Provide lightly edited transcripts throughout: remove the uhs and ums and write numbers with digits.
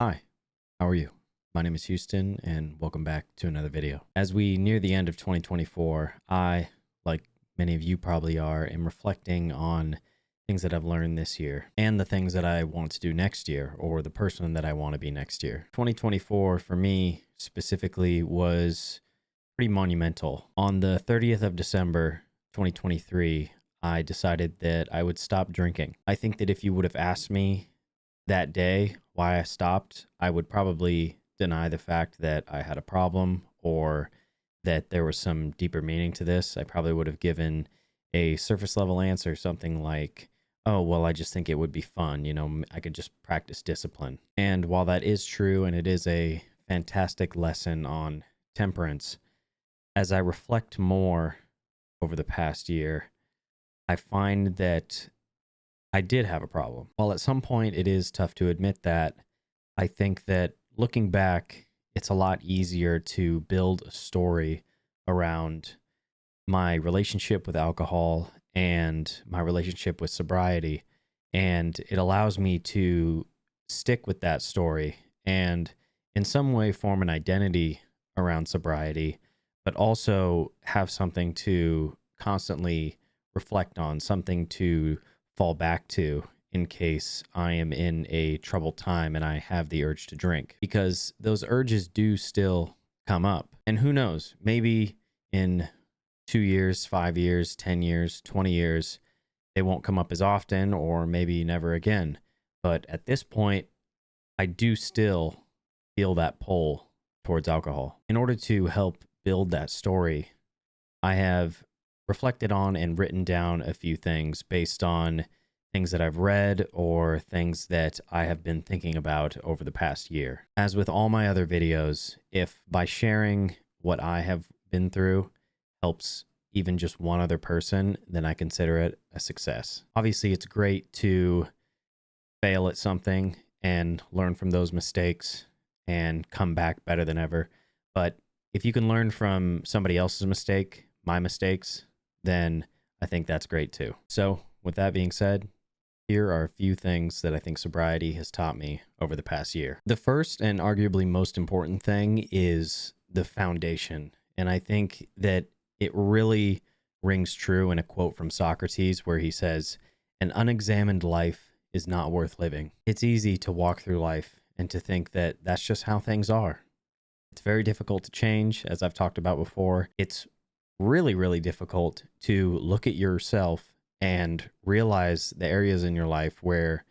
Hi, how are you? My name is Houston and welcome back to another video. As we near the end of 2024, I, like many of you probably are, am reflecting on things that I've learned this year and the things that I want to do next year, or the person that I want to be next year. 2024 for me specifically was pretty monumental. On the 30th of December, 2023, I decided that I would stop drinking. I think that if you would have asked me that day why I stopped, I would probably deny the fact that I had a problem or that there was some deeper meaning to this. I probably would have given a surface level answer, something like, oh, well, I just think it would be fun. I could just practice discipline. And while that is true, and it is a fantastic lesson on temperance, as I reflect more over the past year, I find that I did have a problem. While at some point it is tough to admit that, I think that looking back, it's a lot easier to build a story around my relationship with alcohol and my relationship with sobriety. And it allows me to stick with that story and in some way form an identity around sobriety, but also have something to constantly reflect on, something to fall back to in case I am in a troubled time and I have the urge to drink, because those urges do still come up. And who knows, maybe in 2 years, 5 years, 10 years, 20 years, they won't come up as often, or maybe never again. But at this point, I do still feel that pull towards alcohol. In order to help build that story, I have reflected on and written down a few things based on things that I've read or things that I have been thinking about over the past year. As with all my other videos, if by sharing what I have been through helps even just one other person, then I consider it a success. Obviously, it's great to fail at something and learn from those mistakes and come back better than ever. But if you can learn from somebody else's mistake, my mistakes, then I think that's great too. So with that being said, here are a few things that I think sobriety has taught me over the past year. The first and arguably most important thing is the foundation. And I think that it really rings true in a quote from Socrates where he says, "An unexamined life is not worth living." It's easy to walk through life and to think that that's just how things are. It's very difficult to change, as I've talked about before. It's really, really difficult to look at yourself and realize the areas in your life where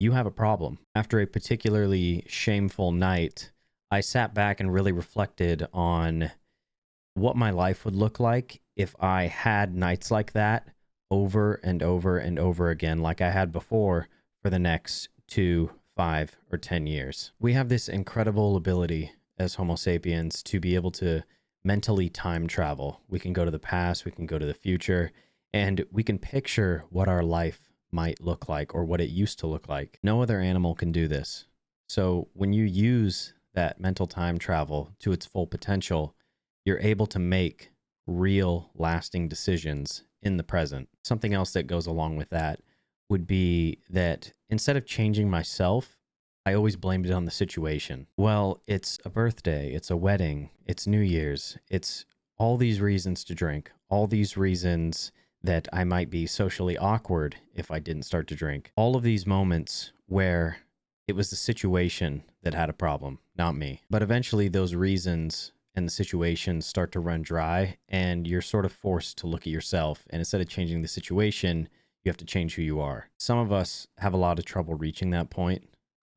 you have a problem. After a particularly shameful night, I sat back and really reflected on what my life would look like if I had nights like that over and over and over again, like I had before, for the next 2, 5, or 10 years. We have this incredible ability as Homo sapiens to be able to mentally time travel. We can go to the past, we can go to the future, and we can picture what our life might look like or what it used to look like. No other animal can do this. So when you use that mental time travel to its full potential, you're able to make real lasting decisions in the present. Something else that goes along with that would be that instead of changing myself, I always blamed it on the situation. Well, it's a birthday, it's a wedding, it's New Year's, it's all these reasons to drink, all these reasons that I might be socially awkward if I didn't start to drink. All of these moments where it was the situation that had a problem, not me. But eventually those reasons and the situations start to run dry and you're sort of forced to look at yourself. And instead of changing the situation, you have to change who you are. Some of us have a lot of trouble reaching that point.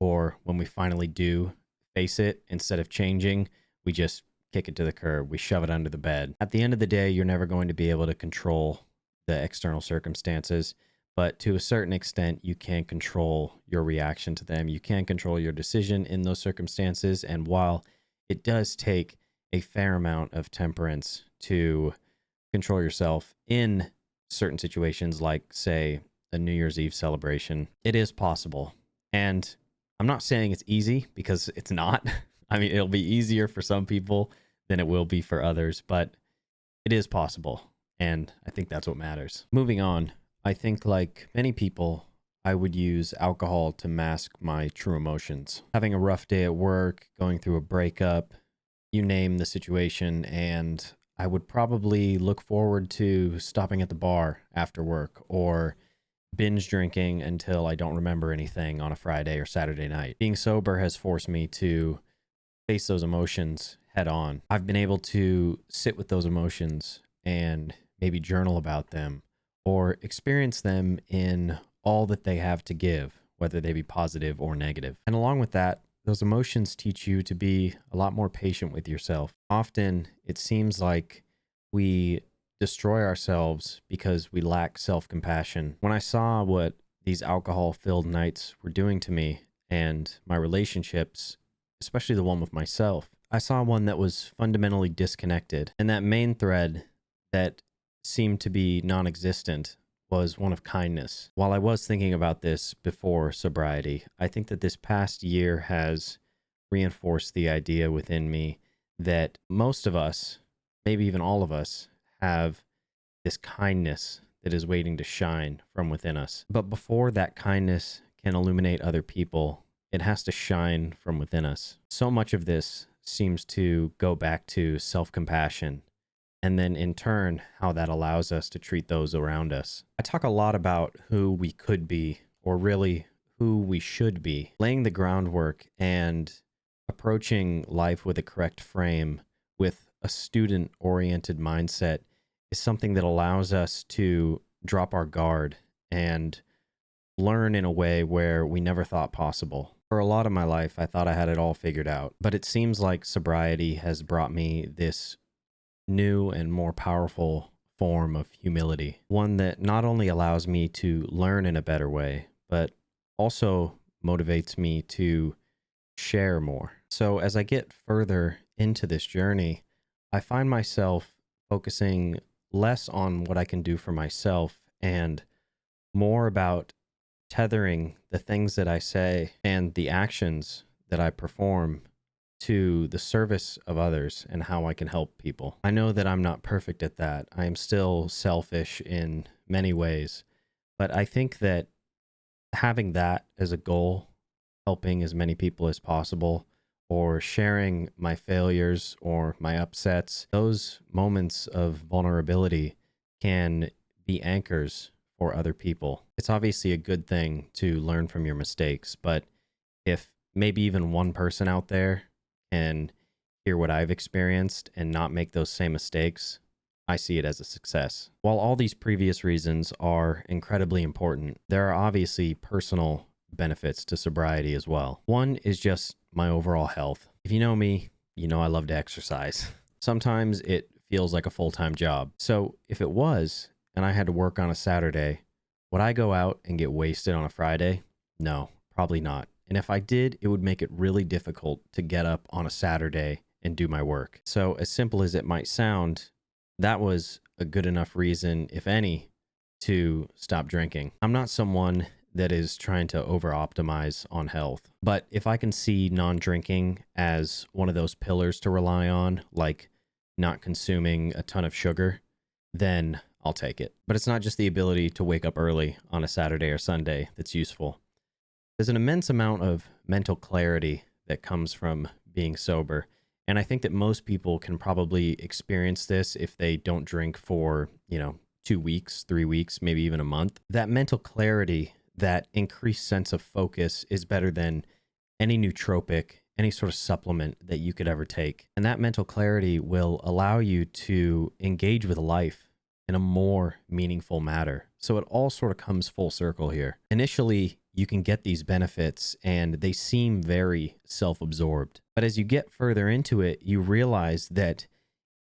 Or when we finally do face it, instead of changing, we just kick it to the curb. We shove it under the bed. At the end of the day, you're never going to be able to control the external circumstances, but to a certain extent, you can control your reaction to them. You can control your decision in those circumstances. And while it does take a fair amount of temperance to control yourself in certain situations, like, say, a New Year's Eve celebration, it is possible. And I'm not saying it's easy, because it's not. I mean, it'll be easier for some people than it will be for others, but it is possible. And I think that's what matters. Moving on, I think like many people, I would use alcohol to mask my true emotions. Having a rough day at work, going through a breakup, you name the situation, and I would probably look forward to stopping at the bar after work or binge drinking until I don't remember anything on a Friday or Saturday night. Being sober has forced me to face those emotions head on. I've been able to sit with those emotions and maybe journal about them or experience them in all that they have to give, whether they be positive or negative. And along with that, those emotions teach you to be a lot more patient with yourself. Often it seems like we destroy ourselves because we lack self-compassion. When I saw what these alcohol-filled nights were doing to me and my relationships, especially the one with myself, I saw one that was fundamentally disconnected. And that main thread that seemed to be non-existent was one of kindness. While I was thinking about this before sobriety, I think that this past year has reinforced the idea within me that most of us, maybe even all of us, have this kindness that is waiting to shine from within us. But before that kindness can illuminate other people, it has to shine from within us. So much of this seems to go back to self-compassion, and then in turn, how that allows us to treat those around us. I talk a lot about who we could be, or really who we should be, laying the groundwork and approaching life with a correct frame, with a student-oriented mindset, is something that allows us to drop our guard and learn in a way where we never thought possible. For a lot of my life, I thought I had it all figured out, but it seems like sobriety has brought me this new and more powerful form of humility, one that not only allows me to learn in a better way, but also motivates me to share more. So as I get further into this journey, I find myself focusing less on what I can do for myself and more about tethering the things that I say and the actions that I perform to the service of others and how I can help people. I know that I'm not perfect at that. I am still selfish in many ways, but I think that having that as a goal, helping as many people as possible, or sharing my failures or my upsets, those moments of vulnerability can be anchors for other people. It's obviously a good thing to learn from your mistakes, but if maybe even one person out there can hear what I've experienced and not make those same mistakes, I see it as a success. While all these previous reasons are incredibly important, there are obviously personal benefits to sobriety as well. One is just my overall health. If you know me, you know I love to exercise. Sometimes it feels like a full-time job. So if it was, and I had to work on a Saturday, would I go out and get wasted on a Friday? No, probably not. And if I did, it would make it really difficult to get up on a Saturday and do my work. So as simple as it might sound, that was a good enough reason, if any, to stop drinking. I'm not someone that is trying to over-optimize on health, but if I can see non-drinking as one of those pillars to rely on, like not consuming a ton of sugar, then I'll take it. But it's not just the ability to wake up early on a Saturday or Sunday that's useful. There's an immense amount of mental clarity that comes from being sober. And I think that most people can probably experience this if they don't drink for, 2 weeks, 3 weeks, maybe even a month. That mental clarity, that increased sense of focus is better than any nootropic, any sort of supplement that you could ever take. And that mental clarity will allow you to engage with life in a more meaningful manner. So it all sort of comes full circle here. Initially, you can get these benefits and they seem very self-absorbed. But as you get further into it, you realize that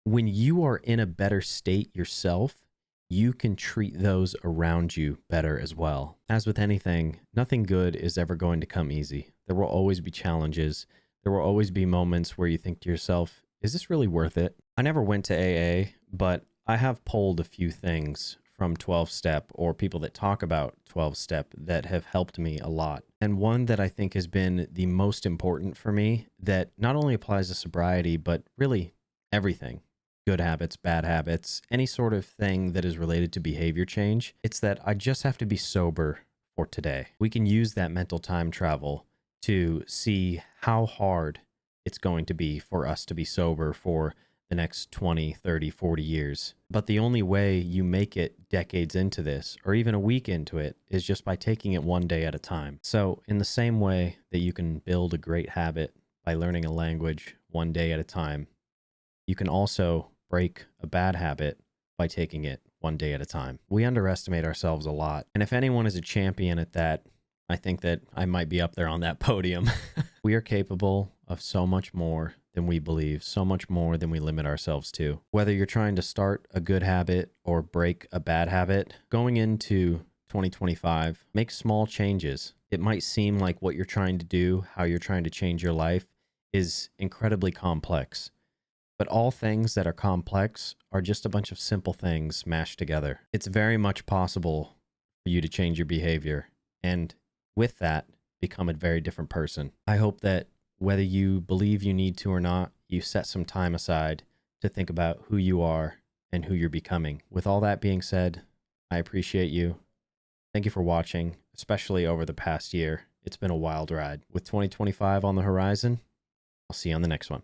when you are in a better state yourself, you can treat those around you better as well. As with anything, nothing good is ever going to come easy. There will always be challenges. There will always be moments where you think to yourself, is this really worth it? I never went to AA, but I have pulled a few things from 12-step or people that talk about 12-step that have helped me a lot. And one that I think has been the most important for me that not only applies to sobriety, but really everything. Good habits, bad habits, any sort of thing that is related to behavior change. It's that I just have to be sober for today. We can use that mental time travel to see how hard it's going to be for us to be sober for the next 20, 30, 40 years. But the only way you make it decades into this, or even a week into it, is just by taking it one day at a time. So in the same way that you can build a great habit by learning a language one day at a time, you can also break a bad habit by taking it one day at a time. We underestimate ourselves a lot. And if anyone is a champion at that, I think that I might be up there on that podium. We are capable of so much more than we believe, so much more than we limit ourselves to. Whether you're trying to start a good habit or break a bad habit, going into 2025, make small changes. It might seem like what you're trying to do, how you're trying to change your life, is incredibly complex. But all things that are complex are just a bunch of simple things mashed together. It's very much possible for you to change your behavior, and with that, become a very different person. I hope that whether you believe you need to or not, you set some time aside to think about who you are and who you're becoming. With all that being said, I appreciate you. Thank you for watching, especially over the past year. It's been a wild ride. With 2025 on the horizon, I'll see you on the next one.